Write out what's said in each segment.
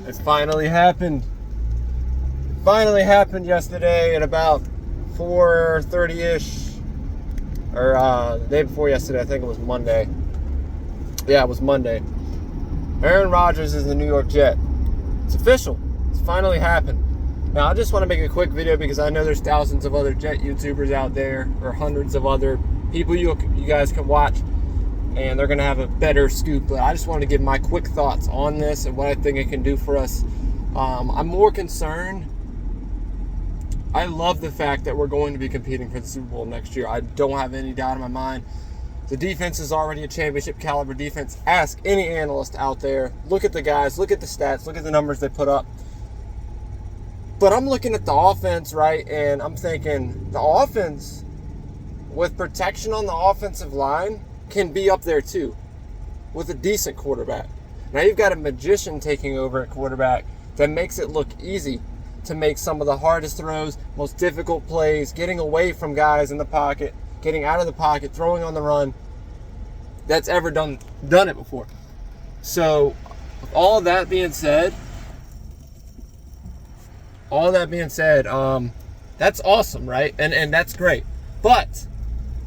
It finally happened. Finally happened yesterday at about 4:30-ish. Or the day before yesterday, I think it was Monday. Yeah, it was Monday. Aaron Rodgers is the New York Jet. It's official. It's finally happened. Now, I just want to make a quick video because I know there's thousands of other Jet YouTubers out there, or hundreds of other people you guys can watch, and they're going to have a better scoop. But I just wanted to give my quick thoughts on this and what I think it can do for us. I'm more concerned. I love the fact that we're going to be competing for the Super Bowl next year. I don't have any doubt in my mind. The defense is already a championship caliber defense. Ask any analyst out there. Look at the guys. Look at the stats. Look at the numbers they put up. But I'm looking at the offense, right? And I'm thinking the offense, with protection on the offensive line, can be up there too with a decent quarterback. Now you've got a magician taking over at quarterback that makes it look easy to make some of the hardest throws, most difficult plays, getting away from guys in the pocket, getting out of the pocket, throwing on the run, that's ever done it before. So, all that being said, that's awesome, right? And that's great. But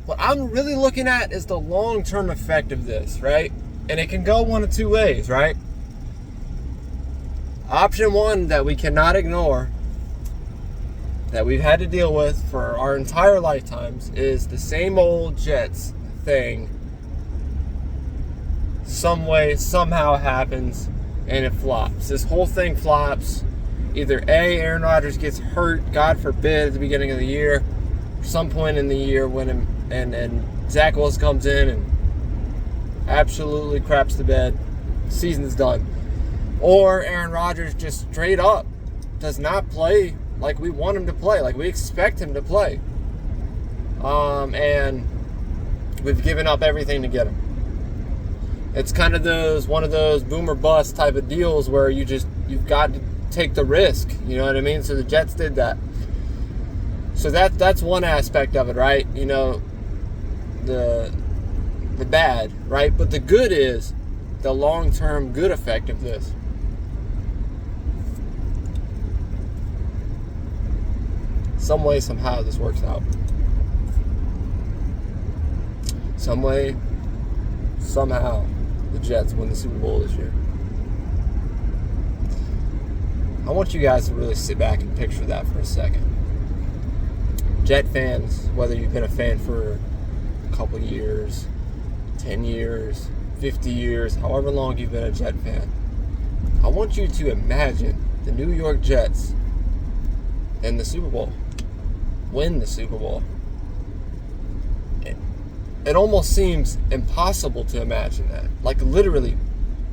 what I'm really looking at is the long-term effect of this, right? And it can go one of two ways, right? Option one that we cannot ignore, that we've had to deal with for our entire lifetimes, is the same old Jets thing. Some way, somehow happens, and it flops. This whole thing flops. Either A, Aaron Rodgers gets hurt, God forbid, at the beginning of the year, or some point in the year when and Zach Wilson comes in and absolutely craps the bed. Season's done. Or Aaron Rodgers just straight up does not play like we want him to play, like we expect him to play. And we've given up everything to get him. It's kind of one of those boom or bust type of deals where you've got to take the risk, you know what I mean? So the Jets did that. So that's one aspect of it, right? You know, the bad, right? But the good is the long-term good effect of this. Some way, somehow, this works out. Some way, somehow, the Jets win the Super Bowl this year. I want you guys to really sit back and picture that for a second. Jet fans, whether you've been a fan for a couple years, 10 years, 50 years, however long you've been a Jet fan, I want you to imagine the New York Jets in the Super Bowl. Win the Super Bowl. It almost seems impossible to imagine that. Like, literally,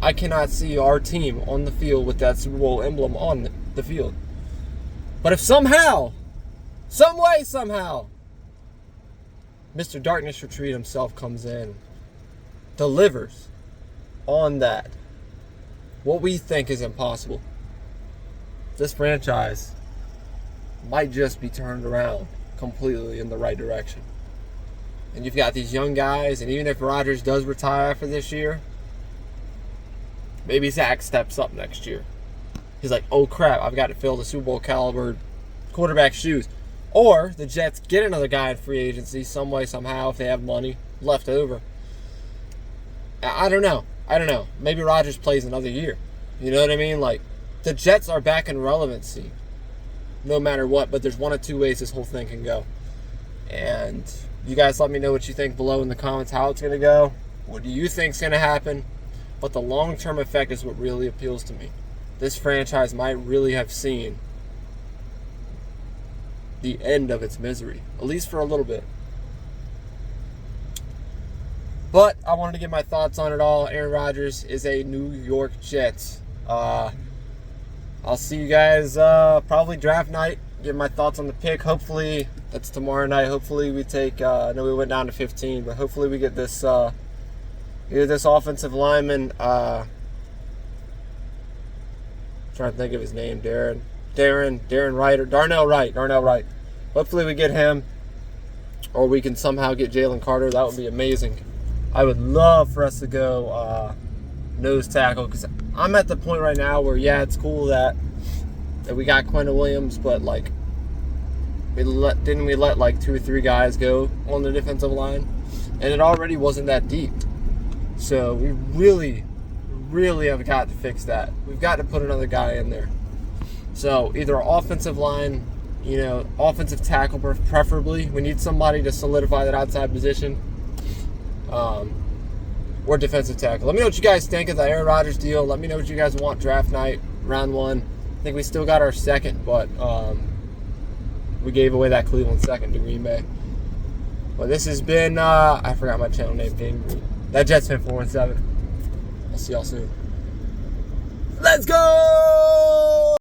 I cannot see our team on the field with that Super Bowl emblem on the field. But if somehow, some way, somehow, Mr. Darkness Retreat himself comes in, delivers on that, what we think is impossible, this franchise might just be turned around completely in the right direction. And you've got these young guys, and even if Rodgers does retire after this year, maybe Zach steps up next year. He's like, oh crap, I've got to fill the Super Bowl caliber quarterback shoes. Or the Jets get another guy in free agency some way, somehow, if they have money left over. I don't know. Maybe Rodgers plays another year. You know what I mean? Like, the Jets are back in relevancy no matter what, but there's one of two ways this whole thing can go. And you guys let me know what you think below in the comments, how it's going to go. What do you think is going to happen? But the long-term effect is what really appeals to me. This franchise might really have seen the end of its misery, at least for a little bit. But I wanted to get my thoughts on it all. Aaron Rodgers is a New York Jet. I'll see you guys probably draft night. Give my thoughts on the pick. Hopefully, that's tomorrow night. Hopefully we take, I know we went down to 15, but hopefully we get this offensive lineman, trying to think of his name, Darren Wright, or Darnell Wright. Hopefully we get him, or we can somehow get Jalen Carter. That would be amazing. I would love for us to go nose tackle, because I'm at the point right now where, yeah, it's cool that we got Quentin Williams, but like, didn't we let like 2 or 3 guys go on the defensive line, and it already wasn't that deep. So we really have got to fix that. We've got to put another guy in there. So either our offensive line, offensive tackle preferably. We need somebody to solidify that outside position. Or defensive tackle. Let me know what you guys think of the Aaron Rodgers deal. Let me know what you guys want draft night, round 1. I think we still got our second, but we gave away that Cleveland second to Green Bay. Well, this has been, I forgot my channel name, that Jets fan 417. I'll see y'all soon. Let's go!